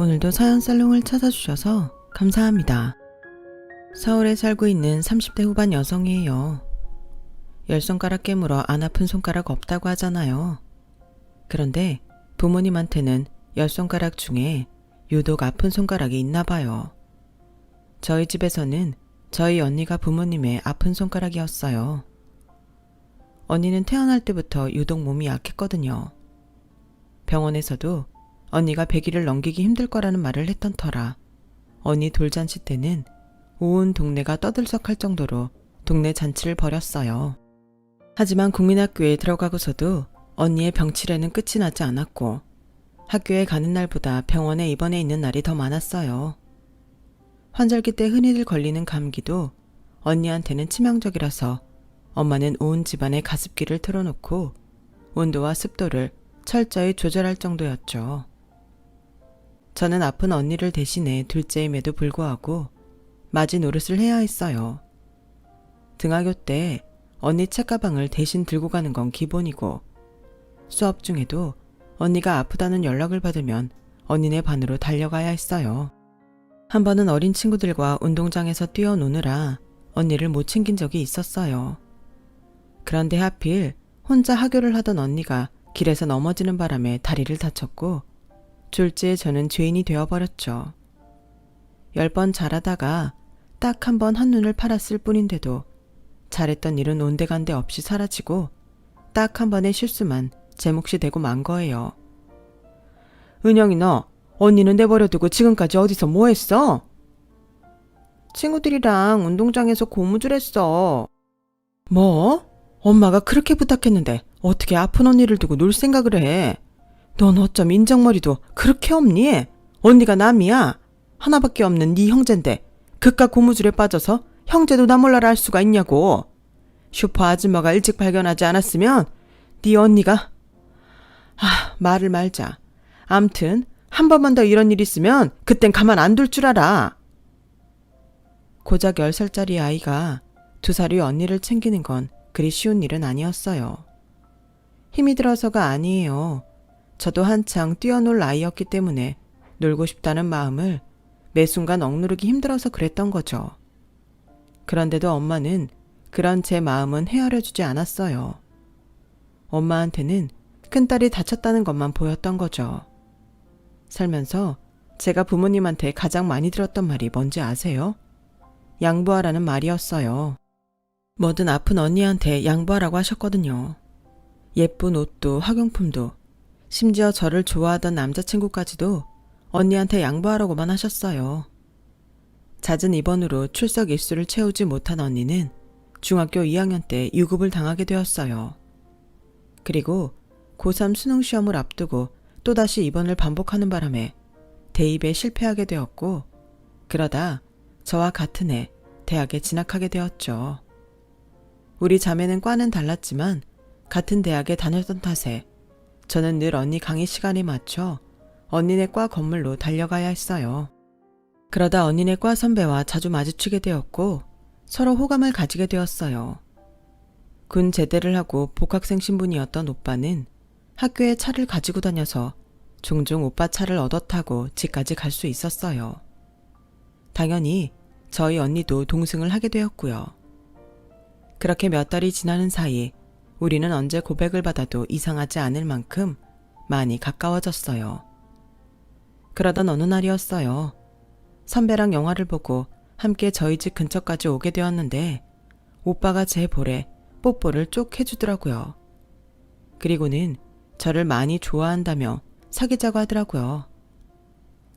오늘도 사연살롱을 찾아주셔서 감사합니다. 서울에 살고 있는 30대 후반 여성이에요. 10손가락 깨물어 안 아픈 손가락 없다고 하잖아요. 그런데 부모님한테는 10손가락 중에 유독 아픈 손가락이 있나 봐요. 저희 집에서는 저희 언니가 부모님의 아픈 손가락이었어요. 언니는 태어날 때부터 유독 몸이 약했거든요. 병원에서도 언니가 100일을 넘기기 힘들 거라는 말을 했던 터라 언니 돌잔치 때는 온 동네가 떠들썩할 정도로 동네 잔치를 벌였어요. 하지만 국민학교에 들어가고서도 언니의 병치레는 끝이 나지 않았고 학교에 가는 날보다 병원에 입원해 있는 날이 더 많았어요. 환절기 때 흔히들 걸리는 감기도 언니한테는 치명적이라서 엄마는 온 집안에 가습기를 틀어놓고 온도와 습도를 철저히 조절할 정도였죠. 저는 아픈 언니를 대신해 둘째임에도 불구하고 맞이 노릇을 해야 했어요. 등하교 때 언니 책가방을 대신 들고 가는 건 기본이고 수업 중에도 언니가 아프다는 연락을 받으면 언니네 반으로 달려가야 했어요. 한 번은 어린 친구들과 운동장에서 뛰어노느라 언니를 못 챙긴 적이 있었어요. 그런데 하필 혼자 하교를 하던 언니가 길에서 넘어지는 바람에 다리를 다쳤고 졸지에 저는 죄인이 되어버렸죠. 10번 잘하다가 딱 한 번 한눈을 팔았을 뿐인데도 잘했던 일은 온데간데 없이 사라지고 딱 한 번의 실수만 제 몫이 되고 만 거예요. 은영이 너 언니는 내버려두고 지금까지 어디서 뭐 했어? 친구들이랑 운동장에서 고무줄 했어. 뭐? 엄마가 그렇게 부탁했는데 어떻게 아픈 언니를 두고 놀 생각을 해? 넌 어쩜 인정머리도 그렇게 없니? 언니가 남이야? 하나밖에 없는 네 형제인데 그깟 고무줄에 빠져서 형제도 나 몰라라 할 수가 있냐고. 슈퍼 아줌마가 일찍 발견하지 않았으면 네 언니가... 말을 말자. 암튼 한 번만 더 이런 일 있으면 그땐 가만 안 둘 줄 알아. 고작 10살짜리 아이가 2살 위 언니를 챙기는 건 그리 쉬운 일은 아니었어요. 힘이 들어서가 아니에요. 저도 한창 뛰어놀 나이였기 때문에 놀고 싶다는 마음을 매 순간 억누르기 힘들어서 그랬던 거죠. 그런데도 엄마는 그런 제 마음은 헤아려주지 않았어요. 엄마한테는 큰딸이 다쳤다는 것만 보였던 거죠. 살면서 제가 부모님한테 가장 많이 들었던 말이 뭔지 아세요? 양보하라는 말이었어요. 뭐든 아픈 언니한테 양보하라고 하셨거든요. 예쁜 옷도 학용품도 심지어 저를 좋아하던 남자친구까지도 언니한테 양보하라고만 하셨어요. 잦은 입원으로 출석 일수를 채우지 못한 언니는 중학교 2학년 때 유급을 당하게 되었어요. 그리고 고3 수능 시험을 앞두고 또다시 입원을 반복하는 바람에 대입에 실패하게 되었고 그러다 저와 같은 해 대학에 진학하게 되었죠. 우리 자매는 과는 달랐지만 같은 대학에 다녔던 탓에 저는 늘 언니 강의 시간에 맞춰 언니네 과 건물로 달려가야 했어요. 그러다 언니네 과 선배와 자주 마주치게 되었고 서로 호감을 가지게 되었어요. 군 제대를 하고 복학생 신분이었던 오빠는 학교에 차를 가지고 다녀서 종종 오빠 차를 얻어 타고 집까지 갈 수 있었어요. 당연히 저희 언니도 동승을 하게 되었고요. 그렇게 몇 달이 지나는 사이 우리는 언제 고백을 받아도 이상하지 않을 만큼 많이 가까워졌어요. 그러던 어느 날이었어요. 선배랑 영화를 보고 함께 저희 집 근처까지 오게 되었는데 오빠가 제 볼에 뽀뽀를 쪽 해주더라고요. 그리고는 저를 많이 좋아한다며 사귀자고 하더라고요.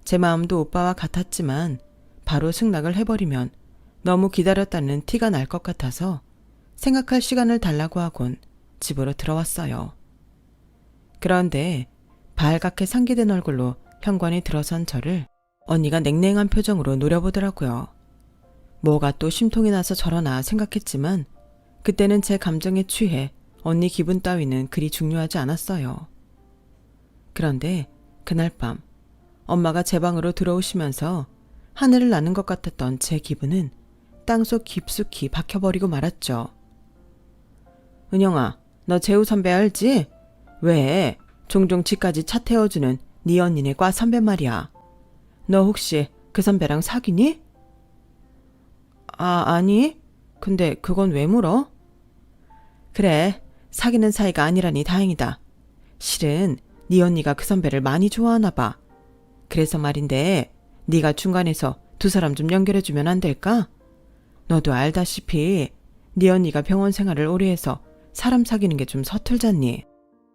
제 마음도 오빠와 같았지만 바로 승낙을 해버리면 너무 기다렸다는 티가 날 것 같아서 생각할 시간을 달라고 하곤 집으로 들어왔어요. 그런데 발갛게 상기된 얼굴로 현관에 들어선 저를 언니가 냉랭한 표정으로 노려보더라고요. 뭐가 또 심통이 나서 저러나 생각했지만 그때는 제 감정에 취해 언니 기분 따위는 그리 중요하지 않았어요. 그런데 그날 밤 엄마가 제 방으로 들어오시면서 하늘을 나는 것 같았던 제 기분은 땅속 깊숙이 박혀버리고 말았죠. 은영아, 너 재우 선배 알지? 왜? 종종 집까지 차 태워주는 네 언니네 과 선배 말이야. 너 혹시 그 선배랑 사귀니? 아니. 근데 그건 왜 물어? 그래, 사귀는 사이가 아니라니 다행이다. 실은 네 언니가 그 선배를 많이 좋아하나 봐. 그래서 말인데 네가 중간에서 두 사람 좀 연결해주면 안 될까? 너도 알다시피 네 언니가 병원 생활을 오래 해서 사람 사귀는 게 좀 서툴잖니.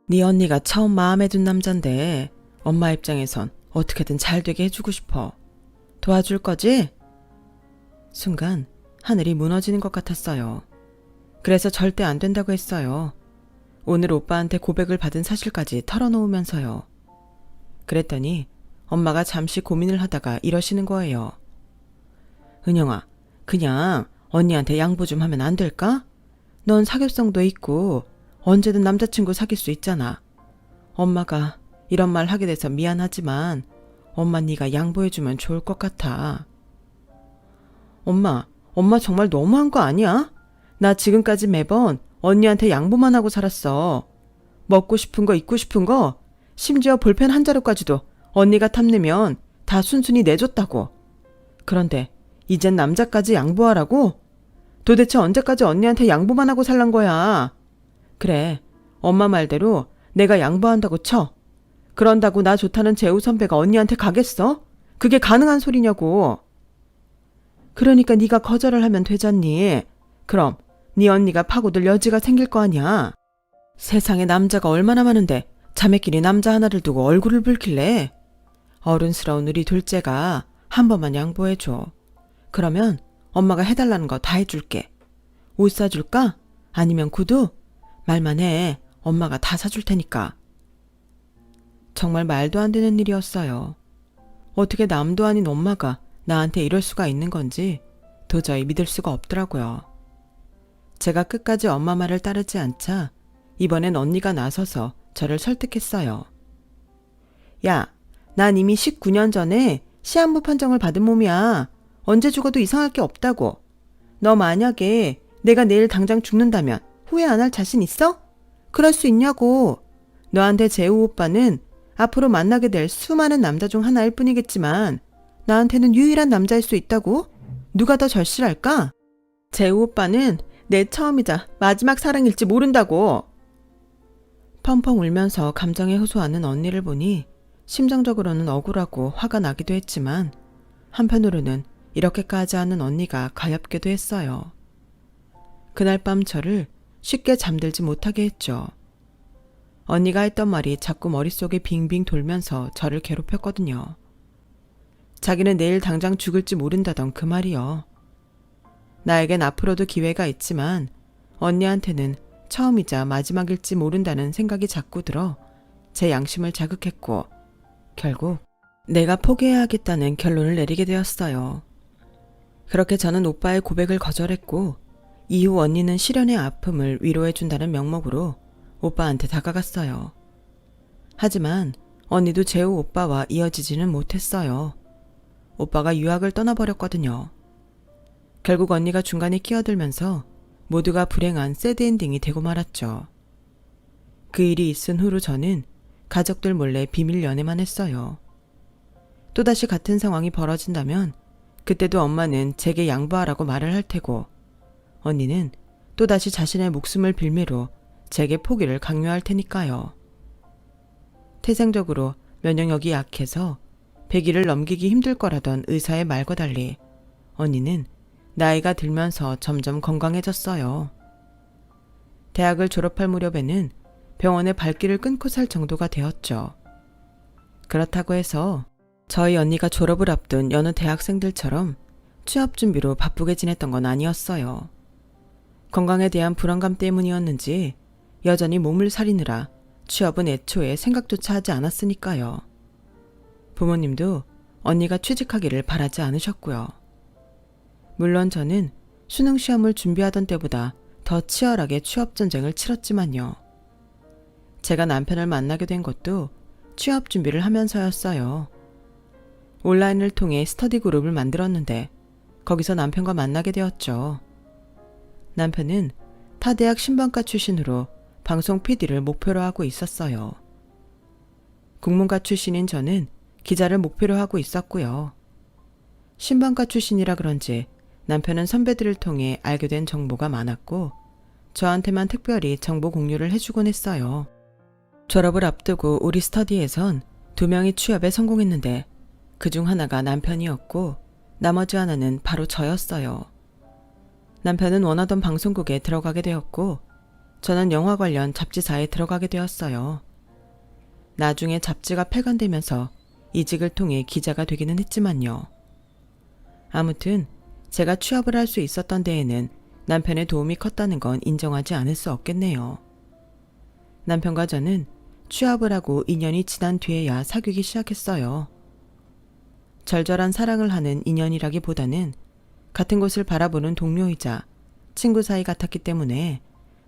네 언니가 처음 마음에 든 남잔데 엄마 입장에선 어떻게든 잘 되게 해주고 싶어. 도와줄 거지? 순간 하늘이 무너지는 것 같았어요. 그래서 절대 안 된다고 했어요. 오늘 오빠한테 고백을 받은 사실까지 털어놓으면서요. 그랬더니 엄마가 잠시 고민을 하다가 이러시는 거예요. 은영아, 그냥 언니한테 양보 좀 하면 안 될까? 넌 사교성도 있고 언제든 남자친구 사귈 수 있잖아. 엄마가 이런 말 하게 돼서 미안하지만 엄마 네가 양보해주면 좋을 것 같아. 엄마 정말 너무한 거 아니야? 나 지금까지 매번 언니한테 양보만 하고 살았어. 먹고 싶은 거 입고 싶은 거 심지어 볼펜 한 자루까지도 언니가 탐내면 다 순순히 내줬다고. 그런데 이젠 남자까지 양보하라고? 도대체 언제까지 언니한테 양보만 하고 살란 거야? 그래, 엄마 말대로 내가 양보한다고 쳐. 그런다고 나 좋다는 재우 선배가 언니한테 가겠어? 그게 가능한 소리냐고. 그러니까 네가 거절을 하면 되잖니. 그럼 네 언니가 파고들 여지가 생길 거 아니야. 세상에 남자가 얼마나 많은데 자매끼리 남자 하나를 두고 얼굴을 붉힐래? 어른스러운 우리 둘째가 한 번만 양보해줘. 그러면 엄마가 해달라는 거 다 해줄게. 옷 사줄까? 아니면 구두? 말만 해. 엄마가 다 사줄 테니까. 정말 말도 안 되는 일이었어요. 어떻게 남도 아닌 엄마가 나한테 이럴 수가 있는 건지 도저히 믿을 수가 없더라고요. 제가 끝까지 엄마 말을 따르지 않자 이번엔 언니가 나서서 저를 설득했어요. 야, 난 이미 19년 전에 시한부 판정을 받은 몸이야. 언제 죽어도 이상할 게 없다고. 너 만약에 내가 내일 당장 죽는다면 후회 안 할 자신 있어? 그럴 수 있냐고. 너한테 재우 오빠는 앞으로 만나게 될 수많은 남자 중 하나일 뿐이겠지만 나한테는 유일한 남자일 수 있다고? 누가 더 절실할까? 재우 오빠는 내 처음이자 마지막 사랑일지 모른다고. 펑펑 울면서 감정에 호소하는 언니를 보니 심정적으로는 억울하고 화가 나기도 했지만 한편으로는 이렇게까지 하는 언니가 가엾게도 했어요. 그날 밤 저를 쉽게 잠들지 못하게 했죠. 언니가 했던 말이 자꾸 머릿속에 빙빙 돌면서 저를 괴롭혔거든요. 자기는 내일 당장 죽을지 모른다던 그 말이요. 나에겐 앞으로도 기회가 있지만 언니한테는 처음이자 마지막일지 모른다는 생각이 자꾸 들어 제 양심을 자극했고 결국 내가 포기해야겠다는 결론을 내리게 되었어요. 그렇게 저는 오빠의 고백을 거절했고 이후 언니는 시련의 아픔을 위로해준다는 명목으로 오빠한테 다가갔어요. 하지만 언니도 재우 오빠와 이어지지는 못했어요. 오빠가 유학을 떠나버렸거든요. 결국 언니가 중간에 끼어들면서 모두가 불행한 새드엔딩이 되고 말았죠. 그 일이 있은 후로 저는 가족들 몰래 비밀 연애만 했어요. 또다시 같은 상황이 벌어진다면 그때도 엄마는 제게 양보하라고 말을 할 테고 언니는 또다시 자신의 목숨을 빌미로 제게 포기를 강요할 테니까요. 태생적으로 면역력이 약해서 100일을 넘기기 힘들 거라던 의사의 말과 달리 언니는 나이가 들면서 점점 건강해졌어요. 대학을 졸업할 무렵에는 병원에 발길을 끊고 살 정도가 되었죠. 그렇다고 해서 저희 언니가 졸업을 앞둔 여느 대학생들처럼 취업 준비로 바쁘게 지냈던 건 아니었어요. 건강에 대한 불안감 때문이었는지 여전히 몸을 사리느라 취업은 애초에 생각조차 하지 않았으니까요. 부모님도 언니가 취직하기를 바라지 않으셨고요. 물론 저는 수능 시험을 준비하던 때보다 더 치열하게 취업 전쟁을 치렀지만요. 제가 남편을 만나게 된 것도 취업 준비를 하면서였어요. 온라인을 통해 스터디 그룹을 만들었는데 거기서 남편과 만나게 되었죠. 남편은 타대학 신방과 출신으로 방송 PD를 목표로 하고 있었어요. 국문과 출신인 저는 기자를 목표로 하고 있었고요. 신방과 출신이라 그런지 남편은 선배들을 통해 알게 된 정보가 많았고 저한테만 특별히 정보 공유를 해주곤 했어요. 졸업을 앞두고 우리 스터디에선 2명이 취업에 성공했는데 그중 하나가 남편이었고 나머지 하나는 바로 저였어요. 남편은 원하던 방송국에 들어가게 되었고 저는 영화 관련 잡지사에 들어가게 되었어요. 나중에 잡지가 폐간되면서 이직을 통해 기자가 되기는 했지만요. 아무튼 제가 취업을 할 수 있었던 데에는 남편의 도움이 컸다는 건 인정하지 않을 수 없겠네요. 남편과 저는 취업을 하고 2년이 지난 뒤에야 사귀기 시작했어요. 절절한 사랑을 하는 인연이라기보다는 같은 곳을 바라보는 동료이자 친구 사이 같았기 때문에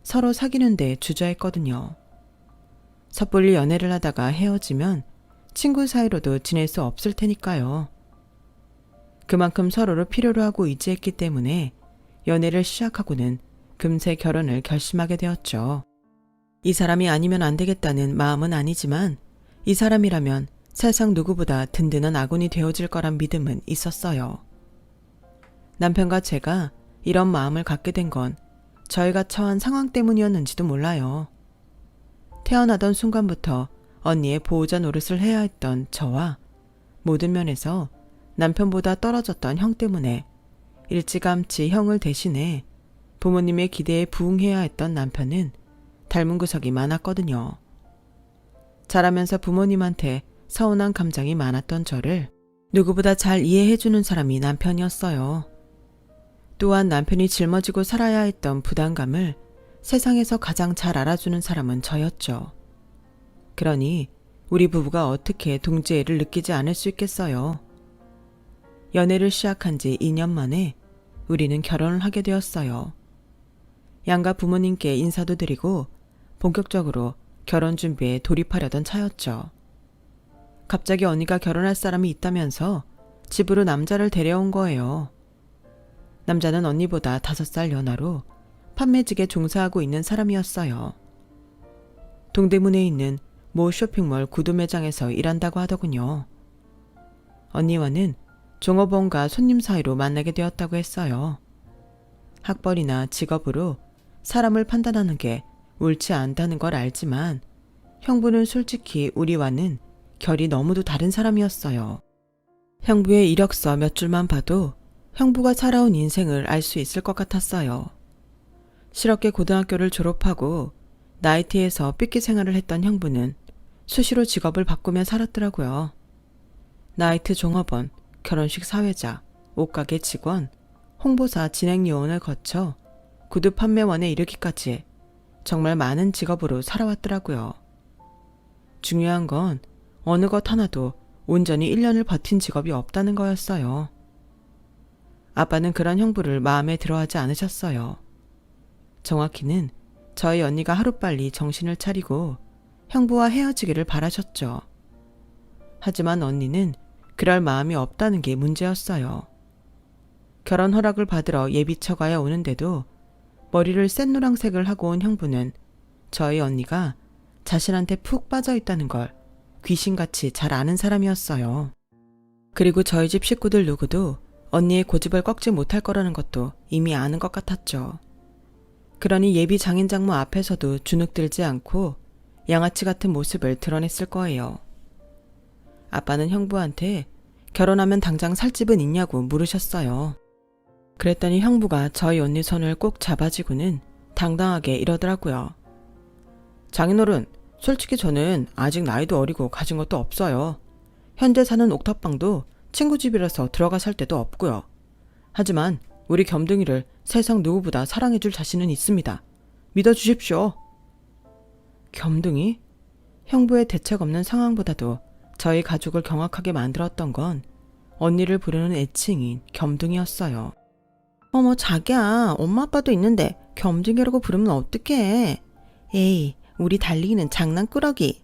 서로 사귀는데 주저했거든요. 섣불리 연애를 하다가 헤어지면 친구 사이로도 지낼 수 없을 테니까요. 그만큼 서로를 필요로 하고 의지했기 때문에 연애를 시작하고는 금세 결혼을 결심하게 되었죠. 이 사람이 아니면 안 되겠다는 마음은 아니지만 이 사람이라면 세상 누구보다 든든한 아군이 되어줄 거란 믿음은 있었어요. 남편과 제가 이런 마음을 갖게 된 건 저희가 처한 상황 때문이었는지도 몰라요. 태어나던 순간부터 언니의 보호자 노릇을 해야 했던 저와 모든 면에서 남편보다 떨어졌던 형 때문에 일찌감치 형을 대신해 부모님의 기대에 부응해야 했던 남편은 닮은 구석이 많았거든요. 자라면서 부모님한테 서운한 감정이 많았던 저를 누구보다 잘 이해해주는 사람이 남편이었어요. 또한 남편이 짊어지고 살아야 했던 부담감을 세상에서 가장 잘 알아주는 사람은 저였죠. 그러니 우리 부부가 어떻게 동지애를 느끼지 않을 수 있겠어요. 연애를 시작한 지 2년 만에 우리는 결혼을 하게 되었어요. 양가 부모님께 인사도 드리고 본격적으로 결혼 준비에 돌입하려던 차였죠. 갑자기 언니가 결혼할 사람이 있다면서 집으로 남자를 데려온 거예요. 남자는 언니보다 5살 연하로 판매직에 종사하고 있는 사람이었어요. 동대문에 있는 모 쇼핑몰 구두 매장에서 일한다고 하더군요. 언니와는 종업원과 손님 사이로 만나게 되었다고 했어요. 학벌이나 직업으로 사람을 판단하는 게 옳지 않다는 걸 알지만 형부는 솔직히 우리와는 결이 너무도 다른 사람이었어요. 형부의 이력서 몇 줄만 봐도 형부가 살아온 인생을 알 수 있을 것 같았어요. 실업계 고등학교를 졸업하고 나이트에서 삐끼 생활을 했던 형부는 수시로 직업을 바꾸며 살았더라고요. 나이트 종업원, 결혼식 사회자, 옷가게 직원, 홍보사 진행요원을 거쳐 구두 판매원에 이르기까지 정말 많은 직업으로 살아왔더라고요. 중요한 건 어느 것 하나도 온전히 1년을 버틴 직업이 없다는 거였어요. 아빠는 그런 형부를 마음에 들어하지 않으셨어요. 정확히는 저희 언니가 하루빨리 정신을 차리고 형부와 헤어지기를 바라셨죠. 하지만 언니는 그럴 마음이 없다는 게 문제였어요. 결혼 허락을 받으러 예비 처가에 오는데도 머리를 센 노란색을 하고 온 형부는 저희 언니가 자신한테 푹 빠져 있다는 걸 귀신같이 잘 아는 사람이었어요. 그리고 저희 집 식구들 누구도 언니의 고집을 꺾지 못할 거라는 것도 이미 아는 것 같았죠. 그러니 예비 장인 장모 앞에서도 주눅들지 않고 양아치 같은 모습을 드러냈을 거예요. 아빠는 형부한테 결혼하면 당장 살 집은 있냐고 물으셨어요. 그랬더니 형부가 저희 언니 손을 꼭 잡아쥐고는 당당하게 이러더라고요. 장인어른, 솔직히 저는 아직 나이도 어리고 가진 것도 없어요. 현재 사는 옥탑방도 친구 집이라서 들어가 살 데도 없고요. 하지만 우리 겸둥이를 세상 누구보다 사랑해줄 자신은 있습니다. 믿어주십시오. 겸둥이? 형부의 대책 없는 상황보다도 저희 가족을 경악하게 만들었던 건 언니를 부르는 애칭인 겸둥이였어요. 어머 자기야, 엄마 아빠도 있는데 겸둥이라고 부르면 어떡해. 에이, 우리 달리기는 장난꾸러기.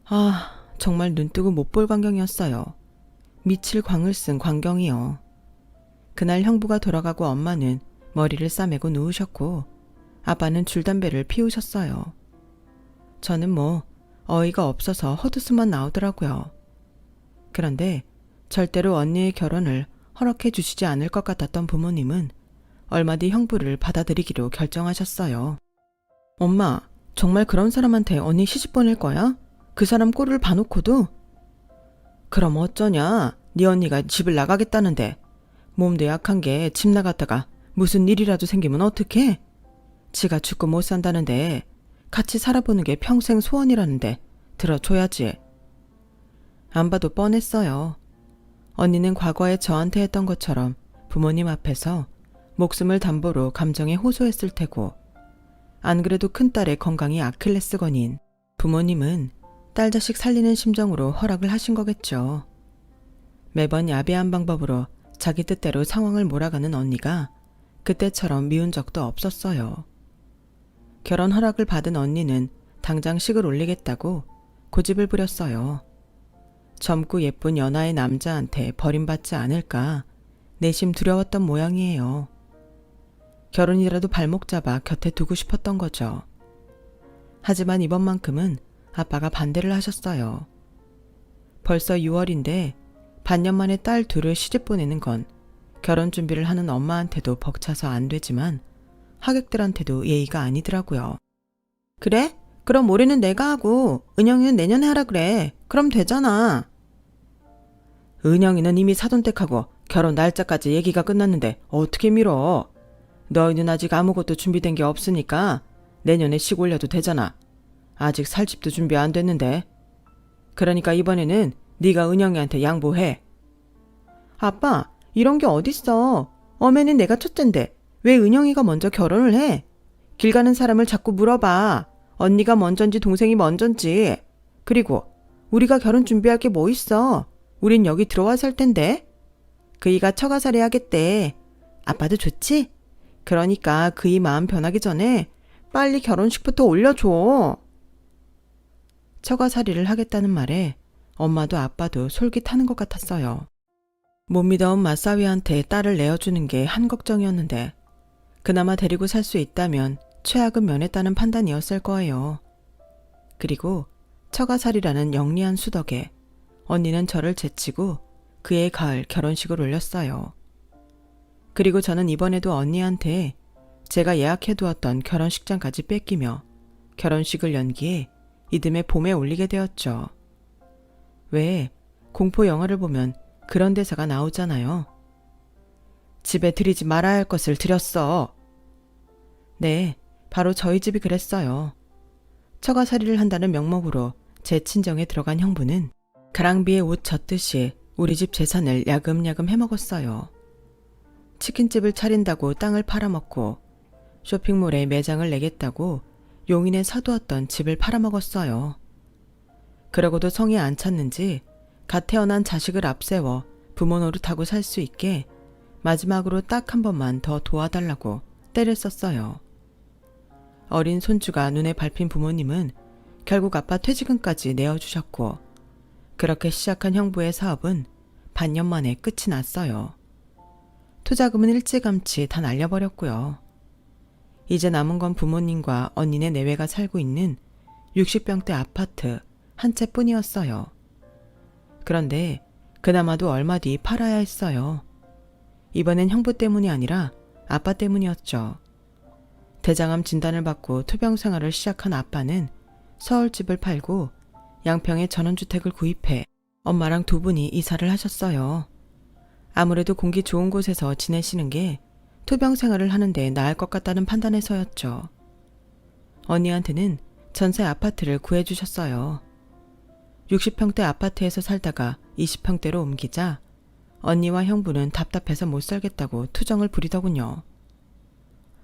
아, 정말 눈뜨고 못 볼 광경이었어요. 미칠 광을 쓴 광경이요. 그날 형부가 돌아가고 엄마는 머리를 싸매고 누우셨고 아빠는 줄담배를 피우셨어요. 저는 뭐 어이가 없어서 헛웃음만 나오더라고요. 그런데 절대로 언니의 결혼을 허락해 주시지 않을 것 같았던 부모님은 얼마 뒤 형부를 받아들이기로 결정하셨어요. 엄마, 정말 그런 사람한테 언니 시집 보낼 거야? 그 사람 꼴을 봐놓고도? 그럼 어쩌냐? 네 언니가 집을 나가겠다는데. 몸도 약한 게 집 나갔다가 무슨 일이라도 생기면 어떡해? 지가 죽고 못 산다는데 같이 살아보는 게 평생 소원이라는데 들어줘야지. 안 봐도 뻔했어요. 언니는 과거에 저한테 했던 것처럼 부모님 앞에서 목숨을 담보로 감정에 호소했을 테고, 안 그래도 큰딸의 건강이 아킬레스건인 부모님은 딸 자식 살리는 심정으로 허락을 하신 거겠죠. 매번 야비한 방법으로 자기 뜻대로 상황을 몰아가는 언니가 그때처럼 미운 적도 없었어요. 결혼 허락을 받은 언니는 당장 식을 올리겠다고 고집을 부렸어요. 젊고 예쁜 연하의 남자한테 버림받지 않을까 내심 두려웠던 모양이에요. 결혼이라도 발목 잡아 곁에 두고 싶었던 거죠. 하지만 이번만큼은 아빠가 반대를 하셨어요. 벌써 6월인데 반년 만에 딸 둘을 시집 보내는 건 결혼 준비를 하는 엄마한테도 벅차서 안 되지만 하객들한테도 예의가 아니더라고요. 그래? 그럼 올해는 내가 하고 은영이는 내년에 하라 그래. 그럼 되잖아. 은영이는 이미 사돈댁하고 결혼 날짜까지 얘기가 끝났는데 어떻게 미뤄? 너희는 아직 아무것도 준비된 게 없으니까 내년에 식 올려도 되잖아. 아직 살 집도 준비 안 됐는데. 그러니까 이번에는 네가 은영이한테 양보해. 아빠, 이런 게 어딨어. 엄애는 내가 첫째인데 왜 은영이가 먼저 결혼을 해? 길 가는 사람을 자꾸 물어봐. 언니가 먼저인지 동생이 먼저인지. 그리고 우리가 결혼 준비할 게 뭐 있어. 우린 여기 들어와 살 텐데. 그이가 처가살이 하겠대. 아빠도 좋지? 그러니까 그이 마음 변하기 전에 빨리 결혼식부터 올려줘. 처가살이를 하겠다는 말에 엄마도 아빠도 솔깃하는 것 같았어요. 못 믿어온 맞사위한테 딸을 내어주는 게 한 걱정이었는데 그나마 데리고 살 수 있다면 최악은 면했다는 판단이었을 거예요. 그리고 처가살이라는 영리한 수덕에 언니는 저를 제치고 그해 가을 결혼식을 올렸어요. 그리고 저는 이번에도 언니한테 제가 예약해두었던 결혼식장까지 뺏기며 결혼식을 연기해 이듬해 봄에 올리게 되었죠. 왜 공포 영화를 보면 그런 대사가 나오잖아요. 집에 들이지 말아야 할 것을 들였어. 네, 바로 저희 집이 그랬어요. 처가살이를 한다는 명목으로 제 친정에 들어간 형부는 가랑비에 옷 젖듯이 우리 집 재산을 야금야금 해먹었어요. 치킨집을 차린다고 땅을 팔아먹고 쇼핑몰에 매장을 내겠다고 용인에 사두었던 집을 팔아먹었어요. 그러고도 성이 안 찼는지 갓 태어난 자식을 앞세워 부모 노릇하고 살 수 있게 마지막으로 딱 한 번만 더 도와달라고 때를 썼어요. 어린 손주가 눈에 밟힌 부모님은 결국 아빠 퇴직금까지 내어주셨고 그렇게 시작한 형부의 사업은 반년 만에 끝이 났어요. 투자금은 일찌감치 다 날려버렸고요. 이제 남은 건 부모님과 언니네 내외가 살고 있는 60평대 아파트 한 채뿐이었어요. 그런데 그나마도 얼마 뒤 팔아야 했어요. 이번엔 형부 때문이 아니라 아빠 때문이었죠. 대장암 진단을 받고 투병 생활을 시작한 아빠는 서울집을 팔고 양평에 전원주택을 구입해 엄마랑 두 분이 이사를 하셨어요. 아무래도 공기 좋은 곳에서 지내시는 게 투병 생활을 하는데 나을 것 같다는 판단에서였죠. 언니한테는 전세 아파트를 구해주셨어요. 60평대 아파트에서 살다가 20평대로 옮기자 언니와 형부는 답답해서 못 살겠다고 투정을 부리더군요.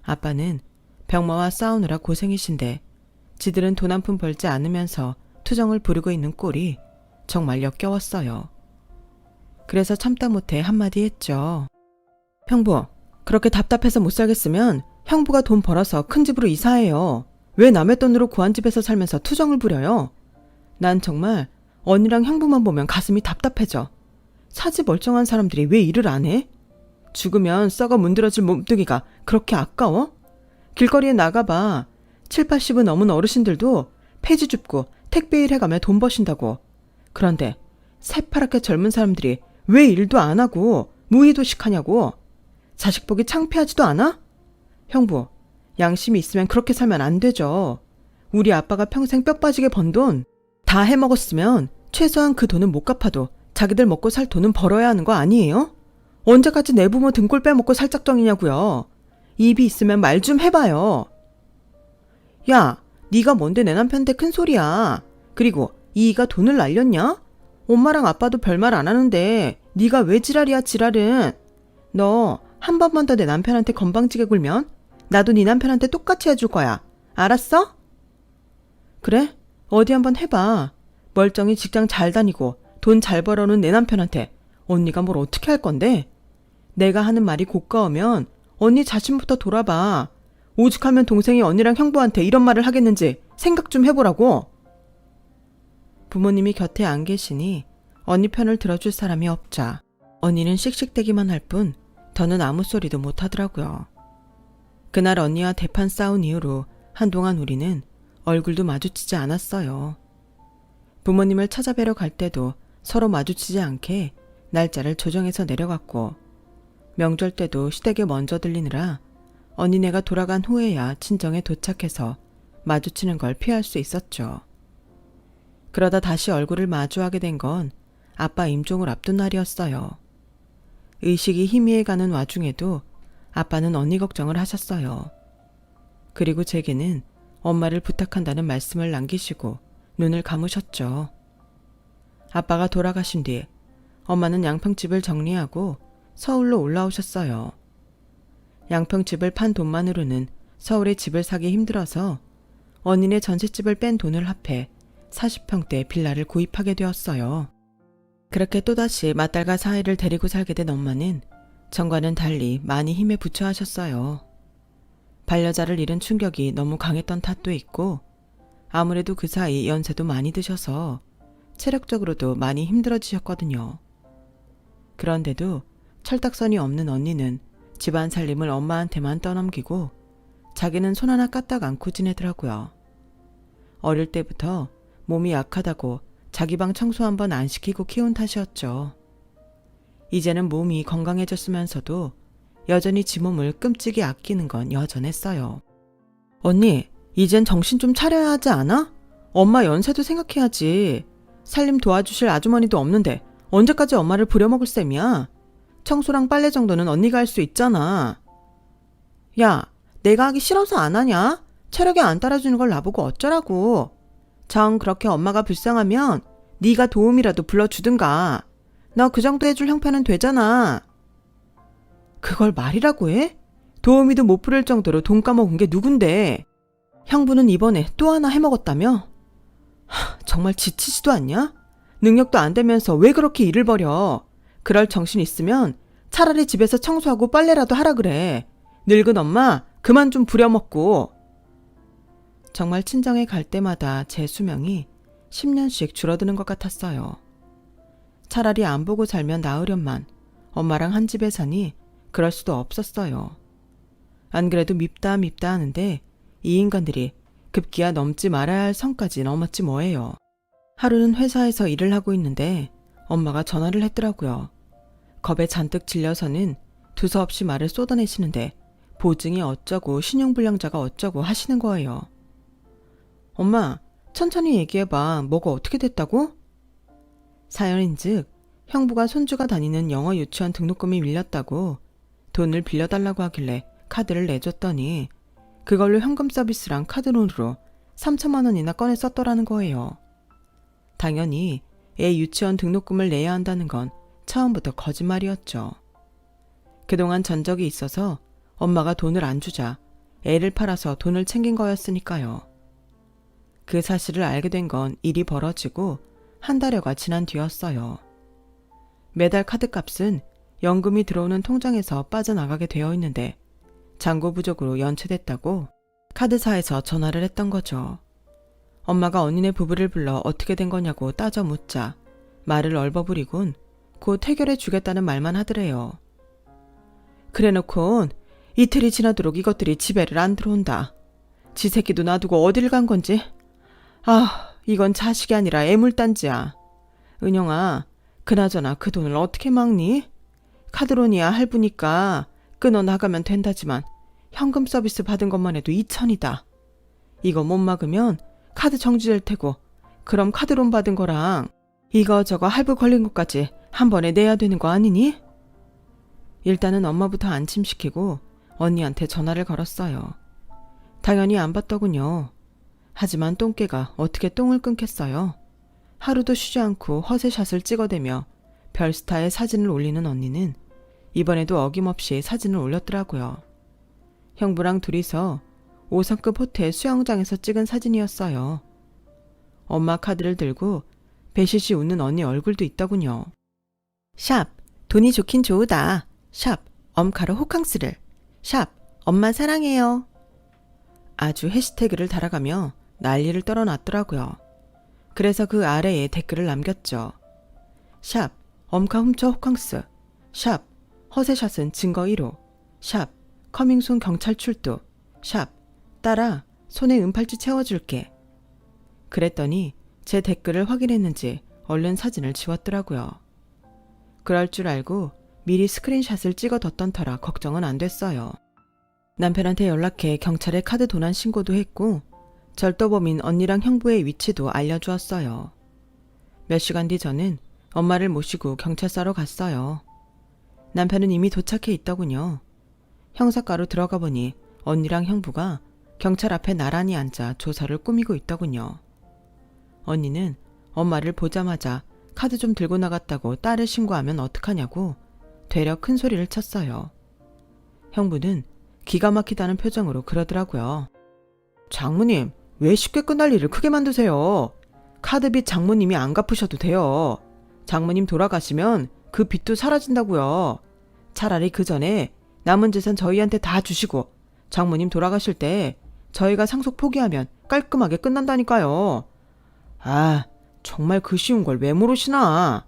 아빠는 병마와 싸우느라 고생이신데 지들은 돈 한 푼 벌지 않으면서 투정을 부리고 있는 꼴이 정말 역겨웠어요. 그래서 참다 못해 한마디 했죠. 형부, 그렇게 답답해서 못 살겠으면 형부가 돈 벌어서 큰 집으로 이사해요. 왜 남의 돈으로 구한 집에서 살면서 투정을 부려요? 난 정말 언니랑 형부만 보면 가슴이 답답해져. 사지 멀쩡한 사람들이 왜 일을 안 해? 죽으면 썩어 문드러질 몸뚱이가 그렇게 아까워? 길거리에 나가봐. 7, 80은 넘은 어르신들도 폐지 줍고 택배일 해가며 돈 버신다고. 그런데 새파랗게 젊은 사람들이 왜 일도 안 하고 무의도식하냐고. 자식 보기 창피하지도 않아? 형부, 양심이 있으면 그렇게 살면 안 되죠. 우리 아빠가 평생 뼈 빠지게 번 돈 다 해먹었으면 최소한 그 돈은 못 갚아도 자기들 먹고 살 돈은 벌어야 하는 거 아니에요? 언제까지 내 부모 등골 빼먹고 살 작정이냐고요. 입이 있으면 말 좀 해봐요. 야, 네가 뭔데 내 남편한테 큰 소리야. 그리고 이이가 돈을 날렸냐? 엄마랑 아빠도 별말 안 하는데 네가 왜 지랄이야 지랄은. 너 한 번만 더 내 남편한테 건방지게 굴면 나도 네 남편한테 똑같이 해줄 거야. 알았어? 그래? 어디 한번 해봐. 멀쩡히 직장 잘 다니고 돈 잘 벌어놓은 내 남편한테 언니가 뭘 어떻게 할 건데? 내가 하는 말이 고가우면 언니 자신부터 돌아봐. 오죽하면 동생이 언니랑 형부한테 이런 말을 하겠는지 생각 좀 해보라고. 부모님이 곁에 안 계시니 언니 편을 들어줄 사람이 없자 언니는 씩씩대기만 할 뿐 더는 아무 소리도 못 하더라고요. 그날 언니와 대판 싸운 이후로 한동안 우리는 얼굴도 마주치지 않았어요. 부모님을 찾아뵈러 갈 때도 서로 마주치지 않게 날짜를 조정해서 내려갔고 명절 때도 시댁에 먼저 들리느라 언니네가 돌아간 후에야 친정에 도착해서 마주치는 걸 피할 수 있었죠. 그러다 다시 얼굴을 마주하게 된 건 아빠 임종을 앞둔 날이었어요. 의식이 희미해가는 와중에도 아빠는 언니 걱정을 하셨어요. 그리고 제게는 엄마를 부탁한다는 말씀을 남기시고 눈을 감으셨죠. 아빠가 돌아가신 뒤 엄마는 양평집을 정리하고 서울로 올라오셨어요. 양평집을 판 돈만으로는 서울에 집을 사기 힘들어서 언니네 전셋집을 뺀 돈을 합해 40평대 빌라를 구입하게 되었어요. 그렇게 또다시 맏딸과 사위를 데리고 살게 된 엄마는 전과는 달리 많이 힘에 부처하셨어요. 반려자를 잃은 충격이 너무 강했던 탓도 있고 아무래도 그 사이 연세도 많이 드셔서 체력적으로도 많이 힘들어지셨거든요. 그런데도 철딱선이 없는 언니는 집안 살림을 엄마한테만 떠넘기고 자기는 손 하나 까딱 않고 지내더라고요. 어릴 때부터 몸이 약하다고 자기 방 청소 한번 안 시키고 키운 탓이었죠. 이제는 몸이 건강해졌으면서도 여전히 지 몸을 끔찍이 아끼는 건 여전했어요. 언니, 이젠 정신 좀 차려야 하지 않아? 엄마 연세도 생각해야지. 살림 도와주실 아주머니도 없는데 언제까지 엄마를 부려먹을 셈이야? 청소랑 빨래 정도는 언니가 할 수 있잖아. 야, 내가 하기 싫어서 안 하냐? 체력이 안 따라주는 걸 나보고 어쩌라고. 정 그렇게 엄마가 불쌍하면 네가 도움이라도 불러주든가. 너 그 정도 해줄 형편은 되잖아. 그걸 말이라고 해? 도우미도 못 부를 정도로 돈 까먹은 게 누군데. 형부는 이번에 또 하나 해먹었다며? 정말 지치지도 않냐? 능력도 안 되면서 왜 그렇게 일을 벌여? 그럴 정신 있으면 차라리 집에서 청소하고 빨래라도 하라 그래. 늙은 엄마 그만 좀 부려먹고. 정말 친정에 갈 때마다 제 수명이 10년씩 줄어드는 것 같았어요. 차라리 안 보고 살면 나으련만 엄마랑 한 집에 사니 그럴 수도 없었어요. 안 그래도 밉다 하는데 이 인간들이 급기야 넘지 말아야 할 선까지 넘었지 뭐예요. 하루는 회사에서 일을 하고 있는데 엄마가 전화를 했더라고요. 겁에 잔뜩 질려서는 두서없이 말을 쏟아내시는데 보증이 어쩌고 신용불량자가 어쩌고 하시는 거예요. 엄마, 천천히 얘기해봐. 뭐가 어떻게 됐다고? 사연인즉 형부가 손주가 다니는 영어 유치원 등록금이 밀렸다고 돈을 빌려달라고 하길래 카드를 내줬더니 그걸로 현금 서비스랑 카드론으로 3천만 원이나 꺼내 썼더라는 거예요. 당연히 애 유치원 등록금을 내야 한다는 건 처음부터 거짓말이었죠. 그동안 전적이 있어서 엄마가 돈을 안 주자 애를 팔아서 돈을 챙긴 거였으니까요. 그 사실을 알게 된 건 일이 벌어지고 한 달여가 지난 뒤였어요. 매달 카드값은 연금이 들어오는 통장에서 빠져나가게 되어 있는데 잔고 부족으로 연체됐다고 카드사에서 전화를 했던 거죠. 엄마가 언니네 부부를 불러 어떻게 된 거냐고 따져 묻자 말을 얼버무리곤 곧 해결해 주겠다는 말만 하더래요. 그래놓곤 이틀이 지나도록 이것들이 집에를 안 들어온다. 지 새끼도 놔두고 어딜 간 건지. 아, 이건 자식이 아니라 애물단지야. 은영아, 그나저나 그 돈을 어떻게 막니? 카드론이야 할부니까 끊어 나가면 된다지만 현금 서비스 받은 것만 해도 2천이다. 이거 못 막으면 카드 정지될 테고 그럼 카드론 받은 거랑 이거저거 할부 걸린 것까지 한 번에 내야 되는 거 아니니? 일단은 엄마부터 안심시키고 언니한테 전화를 걸었어요. 당연히 안 받더군요. 하지만 똥개가 어떻게 똥을 끊겠어요. 하루도 쉬지 않고 허세샷을 찍어대며 별스타의 사진을 올리는 언니는 이번에도 어김없이 사진을 올렸더라고요. 형부랑 둘이서 5성급 호텔 수영장에서 찍은 사진이었어요. 엄마 카드를 들고 배시시 웃는 언니 얼굴도 있더군요. 샵 돈이 좋긴 좋으다. 샵 엄카로 호캉스를. 샵 엄마 사랑해요. 아주 해시태그를 달아가며 난리를 떨어놨더라고요. 그래서 그 아래에 댓글을 남겼죠. 샵 엄카 훔쳐 호캉스. 샵 허세샷은 증거 1호. 샵 커밍순 경찰 출두. 샵 따라 손에 은팔찌 채워줄게. 그랬더니 제 댓글을 확인했는지 얼른 사진을 지웠더라고요. 그럴 줄 알고 미리 스크린샷을 찍어뒀던 터라 걱정은 안 됐어요. 남편한테 연락해 경찰에 카드 도난 신고도 했고 절도범인 언니랑 형부의 위치도 알려주었어요. 몇 시간 뒤 저는 엄마를 모시고 경찰서로 갔어요. 남편은 이미 도착해 있더군요. 형사과로 들어가 보니 언니랑 형부가 경찰 앞에 나란히 앉아 조사를 꾸미고 있더군요. 언니는 엄마를 보자마자 카드 좀 들고 나갔다고 딸을 신고하면 어떡하냐고 되려 큰 소리를 쳤어요. 형부는 기가 막히다는 표정으로 그러더라고요. 장모님, 왜 쉽게 끝날 일을 크게 만드세요? 카드빚 장모님이 안 갚으셔도 돼요. 장모님 돌아가시면 그 빚도 사라진다고요. 차라리 그 전에 남은 재산 저희한테 다 주시고 장모님 돌아가실 때 저희가 상속 포기하면 깔끔하게 끝난다니까요. 아, 정말 그 쉬운 걸 왜 모르시나?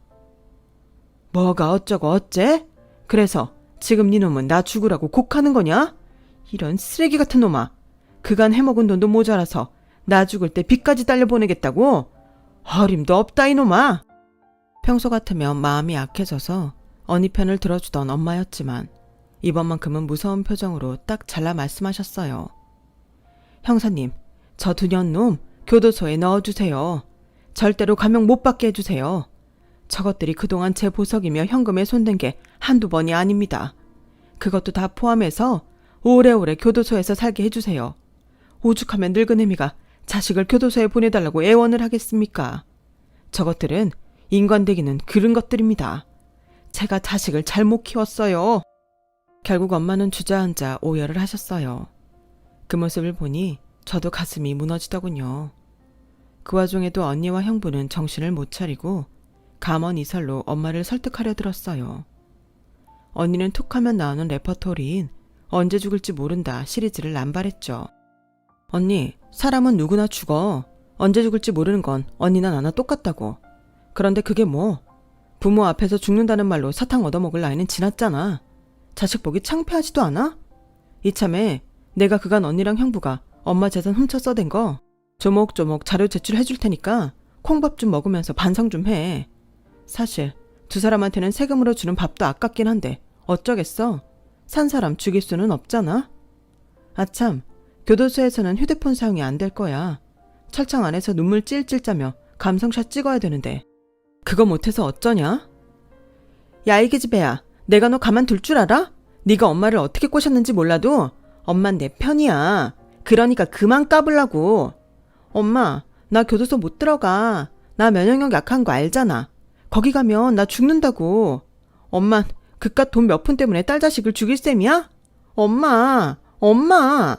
뭐가 어쩌고 어째? 그래서 지금 니놈은 나 죽으라고 곡하는 거냐? 이런 쓰레기 같은 놈아. 그간 해먹은 돈도 모자라서 나 죽을 때 빚까지 딸려보내겠다고? 어림도 없다 이놈아. 평소 같으면 마음이 약해져서 언니 편을 들어주던 엄마였지만 이번만큼은 무서운 표정으로 딱 잘라 말씀하셨어요. 형사님, 저 두 년놈 교도소에 넣어주세요. 절대로 감형 못 받게 해주세요. 저것들이 그동안 제 보석이며 현금에 손댄 게 한두 번이 아닙니다. 그것도 다 포함해서 오래오래 교도소에서 살게 해주세요. 오죽하면 늙은 애미가 자식을 교도소에 보내달라고 애원을 하겠습니까? 저것들은 인간되기는 그른 것들입니다. 제가 자식을 잘못 키웠어요. 결국 엄마는 주저앉아 오열을 하셨어요. 그 모습을 보니 저도 가슴이 무너지더군요. 그 와중에도 언니와 형부는 정신을 못 차리고 감언 이설로 엄마를 설득하려 들었어요. 언니는 툭하면 나오는 레퍼토리인 언제 죽을지 모른다 시리즈를 남발했죠. 언니, 사람은 누구나 죽어. 언제 죽을지 모르는 건 언니나 나나 똑같다고. 그런데 그게 뭐? 부모 앞에서 죽는다는 말로 사탕 얻어먹을 나이는 지났잖아. 자식 보기 창피하지도 않아? 이참에 내가 그간 언니랑 형부가 엄마 재산 훔쳐 써댄 거 조목조목 자료 제출해 줄 테니까 콩밥 좀 먹으면서 반성 좀 해. 사실 두 사람한테는 세금으로 주는 밥도 아깝긴 한데 어쩌겠어. 산 사람 죽일 수는 없잖아. 아참, 교도소에서는 휴대폰 사용이 안 될 거야. 철창 안에서 눈물 찔찔 짜며 감성샷 찍어야 되는데 그거 못해서 어쩌냐? 야, 이 기집애야, 내가 너 가만둘 줄 알아? 네가 엄마를 어떻게 꼬셨는지 몰라도 엄만 내 편이야. 그러니까 그만 까불라고. 엄마, 나 교도소 못 들어가. 나 면역력 약한 거 알잖아. 거기 가면 나 죽는다고. 엄만 그깟 돈 몇 푼 때문에 딸 자식을 죽일 셈이야? 엄마, 엄마.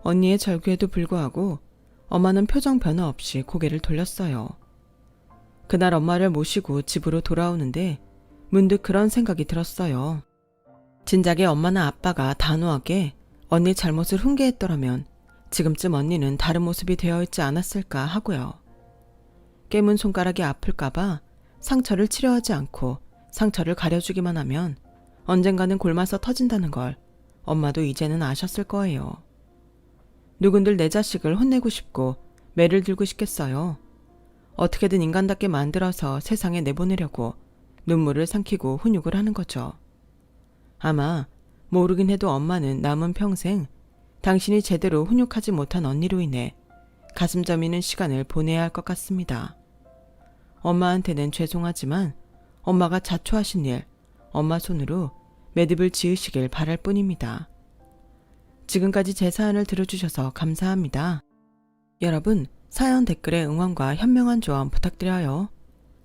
언니의 절규에도 불구하고 엄마는 표정 변화 없이 고개를 돌렸어요. 그날 엄마를 모시고 집으로 돌아오는데 문득 그런 생각이 들었어요. 진작에 엄마나 아빠가 단호하게 언니 잘못을 훈계했더라면 지금쯤 언니는 다른 모습이 되어 있지 않았을까 하고요. 깨문 손가락이 아플까봐 상처를 치료하지 않고 상처를 가려주기만 하면 언젠가는 골마서 터진다는 걸 엄마도 이제는 아셨을 거예요. 누군들 내 자식을 혼내고 싶고 매를 들고 싶겠어요. 어떻게든 인간답게 만들어서 세상에 내보내려고 눈물을 삼키고 훈육을 하는 거죠. 아마 모르긴 해도 엄마는 남은 평생 당신이 제대로 훈육하지 못한 언니로 인해 가슴 저미는 시간을 보내야 할 것 같습니다. 엄마한테는 죄송하지만 엄마가 자초하신 일, 엄마 손으로 매듭을 지으시길 바랄 뿐입니다. 지금까지 제 사연을 들어주셔서 감사합니다. 여러분, 사연 댓글에 응원과 현명한 조언 부탁드려요.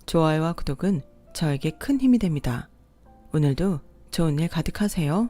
좋아요와 구독은 저에게 큰 힘이 됩니다. 오늘도 좋은 일 가득하세요.